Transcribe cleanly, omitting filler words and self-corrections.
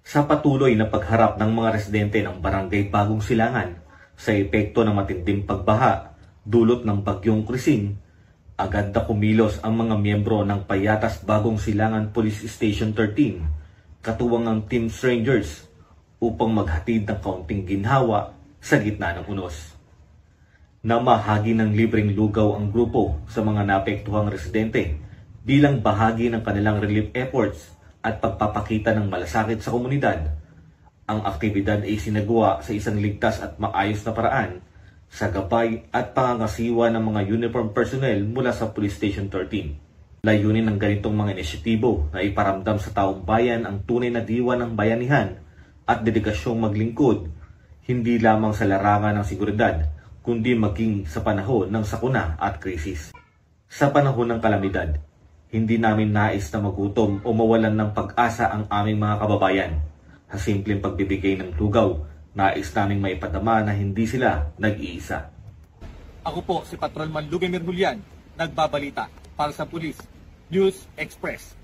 Sa patuloy na pagharap ng mga residente ng Barangay Bagong Silangan sa epekto ng matinding pagbaha dulot ng bagyong Krising, agad na kumilos ang mga miyembro ng Payatas Bagong Silangan Police Station 13, katuwang ang Team Strangers, upang maghatid ng kaunting ginhawa sa gitna ng unos. Namahagi ng libreng lugaw ang grupo sa mga naapektuhang residente bilang bahagi ng kanilang relief efforts at pagpapakita ng malasakit sa komunidad. Ang aktibidad ay sinagawa sa isang ligtas at maayos na paraan sa gabay at pangangasiwa ng mga uniform personnel mula sa Police Station 13. Layunin ng ganitong mga inisyatibo na iparamdam sa taong bayan ang tunay na diwa ng bayanihan at dedikasyong maglingkod, hindi lamang sa larangan ng seguridad, kundi maging sa panahon ng sakuna at krisis. Sa panahon ng kalamidad, hindi namin nais na magutom o mawalan ng pag-asa ang aming mga kababayan. Sa simpleng pagbibigay ng lugaw, nais naming maipadama na hindi sila nag-iisa. Ako po si Patrolman Lugemir Julian, nagbabalita para sa Police News Express.